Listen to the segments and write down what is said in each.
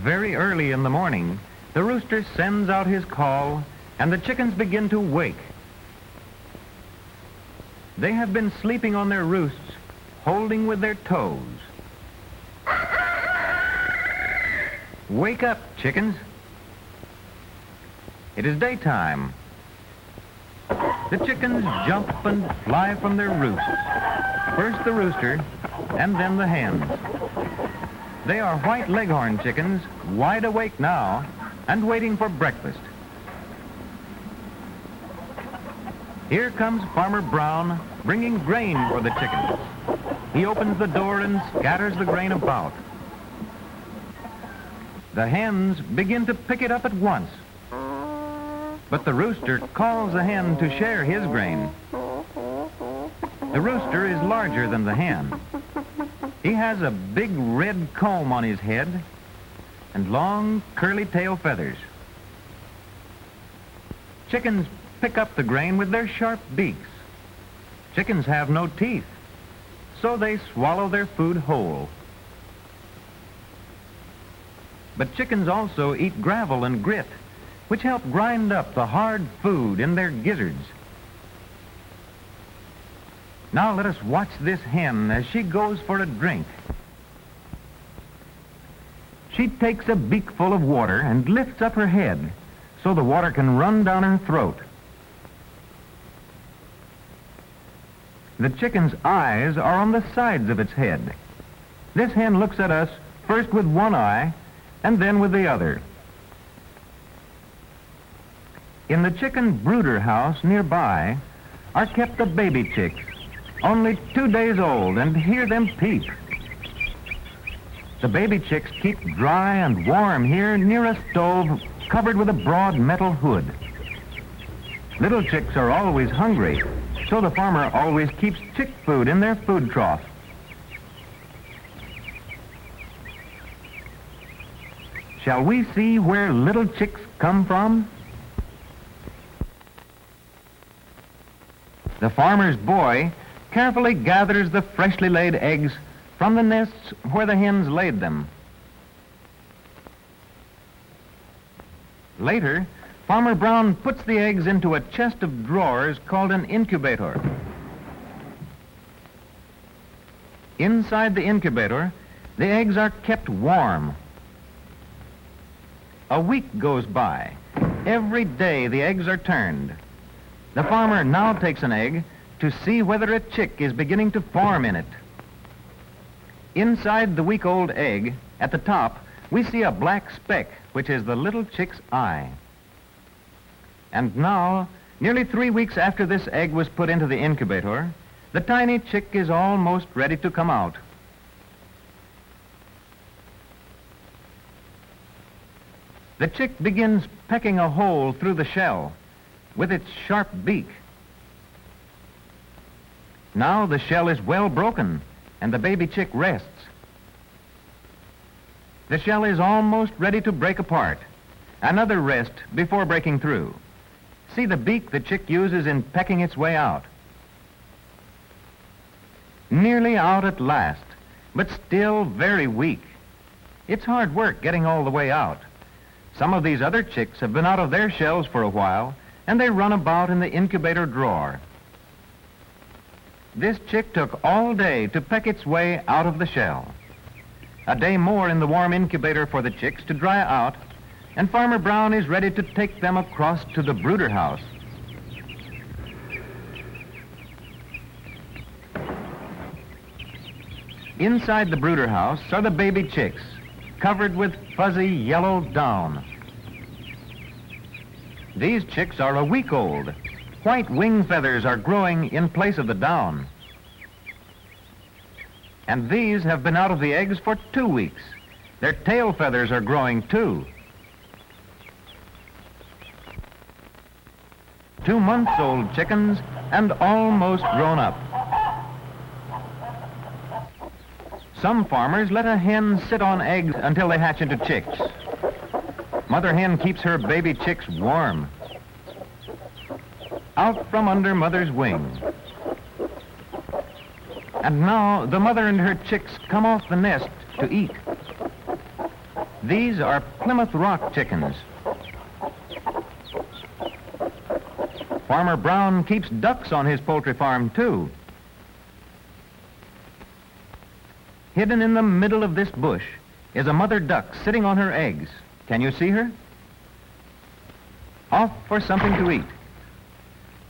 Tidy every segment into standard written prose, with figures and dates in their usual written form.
Very early in the morning, the rooster sends out his call, and the chickens begin to wake. They have been sleeping on their roosts, holding with their toes. Wake up, chickens. It is daytime. The chickens jump and fly from their roosts. First the rooster, and then the hens. They are white leghorn chickens, wide awake now, and waiting for breakfast. Here comes Farmer Brown, bringing grain for the chickens. He opens the door and scatters the grain about. The hens begin to pick it up at once. But the rooster calls the hen to share his grain. The rooster is larger than the hen. He has a big red comb on his head and long curly tail feathers. Chickens pick up the grain with their sharp beaks. Chickens have no teeth, so they swallow their food whole. But chickens also eat gravel and grit, which help grind up the hard food in their gizzards. Now let us watch this hen as she goes for a drink. She takes a beakful of water and lifts up her head so the water can run down her throat. The chicken's eyes are on the sides of its head. This hen looks at us first with one eye and then with the other. In the chicken brooder house nearby are kept the baby chicks, only 2 days old, and hear them peep. The baby chicks keep dry and warm here near a stove covered with a broad metal hood. Little chicks are always hungry, so the farmer always keeps chick food in their food trough. Shall we see where little chicks come from? The farmer's boy carefully gathers the freshly laid eggs from the nests where the hens laid them. Later, Farmer Brown puts the eggs into a chest of drawers called an incubator. Inside the incubator, the eggs are kept warm. A week goes by. Every day the eggs are turned. The farmer now takes an egg to see whether a chick is beginning to form in it. Inside the week-old egg, at the top, we see a black speck, which is the little chick's eye. And now, nearly 3 weeks after this egg was put into the incubator, the tiny chick is almost ready to come out. The chick begins pecking a hole through the shell with its sharp beak. Now the shell is well broken and the baby chick rests. The shell is almost ready to break apart. Another rest before breaking through. See the beak the chick uses in pecking its way out. Nearly out at last, but still very weak. It's hard work getting all the way out. Some of these other chicks have been out of their shells for a while, and they run about in the incubator drawer. This chick took all day to peck its way out of the shell. A day more in the warm incubator for the chicks to dry out, and Farmer Brown is ready to take them across to the brooder house. Inside the brooder house are the baby chicks, covered with fuzzy yellow down. These chicks are a week old. White wing feathers are growing in place of the down. And these have been out of the eggs for 2 weeks. Their tail feathers are growing too. 2-month-old chickens and almost grown up. Some farmers let a hen sit on eggs until they hatch into chicks. Mother hen keeps her baby chicks warm. Out from under mother's wing. And now the mother and her chicks come off the nest to eat. These are Plymouth Rock chickens. Farmer Brown keeps ducks on his poultry farm, too. Hidden in the middle of this bush is a mother duck sitting on her eggs. Can you see her? Off for something to eat.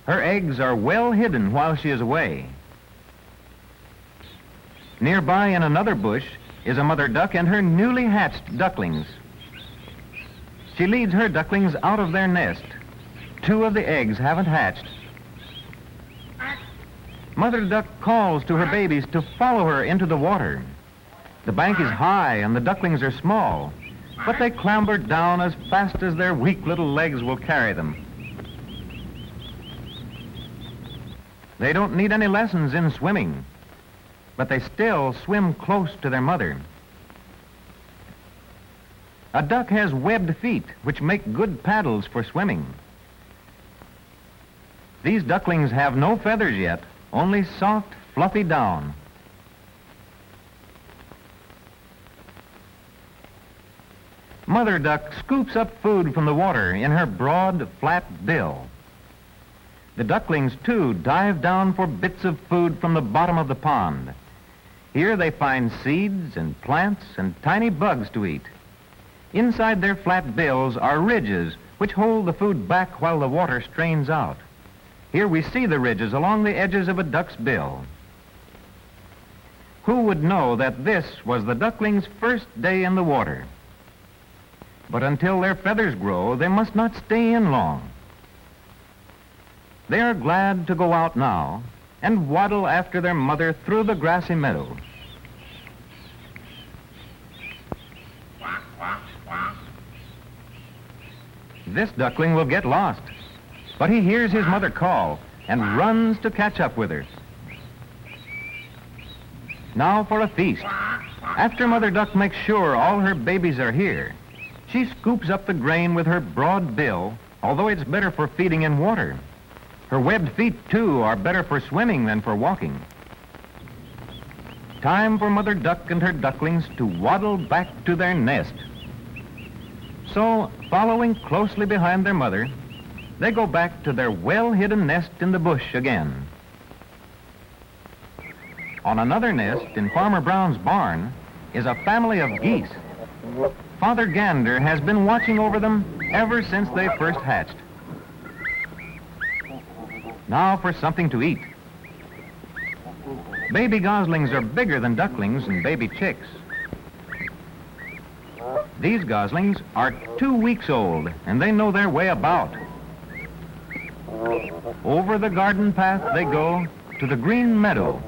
Her eggs are well hidden while she is away. Nearby in another bush is a mother duck and her newly hatched ducklings. She leads her ducklings out of their nest. 2 of the eggs haven't hatched. Mother duck calls to her babies to follow her into the water. The bank is high and the ducklings are small, but they clamber down as fast as their weak little legs will carry them. They don't need any lessons in swimming, but they still swim close to their mother. A duck has webbed feet, which make good paddles for swimming. These ducklings have no feathers yet, only soft, fluffy down. Mother duck scoops up food from the water in her broad, flat bill. The ducklings, too, dive down for bits of food from the bottom of the pond. Here they find seeds and plants and tiny bugs to eat. Inside their flat bills are ridges which hold the food back while the water strains out. Here we see the ridges along the edges of a duck's bill. Who would know that this was the ducklings' first day in the water? But until their feathers grow, they must not stay in long. They are glad to go out now and waddle after their mother through the grassy meadow. This duckling will get lost, but he hears his mother call and runs to catch up with her. Now for a feast. After Mother Duck makes sure all her babies are here, she scoops up the grain with her broad bill, although it's better for feeding in water. Her webbed feet, too, are better for swimming than for walking. Time for Mother Duck and her ducklings to waddle back to their nest. So, following closely behind their mother, they go back to their well-hidden nest in the bush again. On another nest in Farmer Brown's barn is a family of geese. Father Gander has been watching over them ever since they first hatched. Now for something to eat. Baby goslings are bigger than ducklings and baby chicks. These goslings are 2 weeks old, and they know their way about. Over the garden path they go to the green meadow.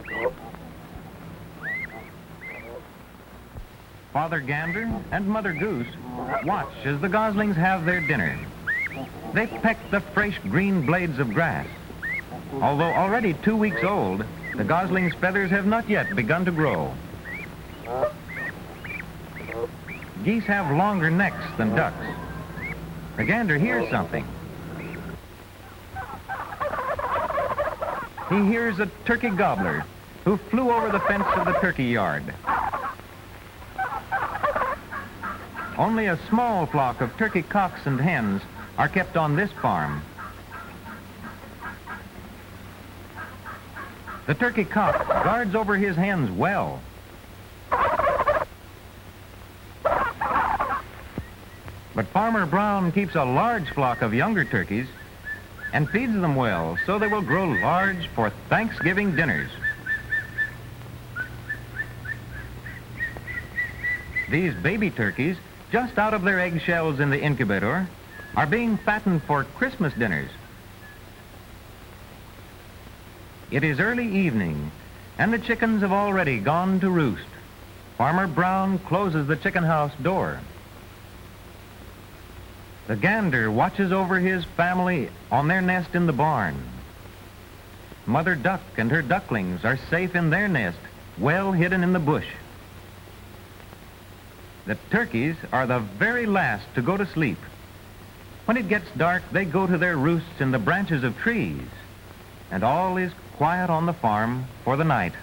Father Gander and Mother Goose watch as the goslings have their dinner. They peck the fresh green blades of grass. Although already 2 weeks old, the goslings' feathers have not yet begun to grow. Geese have longer necks than ducks. The gander hears something. He hears a turkey gobbler who flew over the fence of the turkey yard. Only a small flock of turkey cocks and hens are kept on this farm. The turkey cock guards over his hens well. But Farmer Brown keeps a large flock of younger turkeys and feeds them well so they will grow large for Thanksgiving dinners. These baby turkeys, just out of their eggshells in the incubator, are being fattened for Christmas dinners. It is early evening, and the chickens have already gone to roost. Farmer Brown closes the chicken house door. The gander watches over his family on their nest in the barn. Mother Duck and her ducklings are safe in their nest, well hidden in the bush. The turkeys are the very last to go to sleep. When it gets dark, they go to their roosts in the branches of trees, and all is quiet on the farm for the night.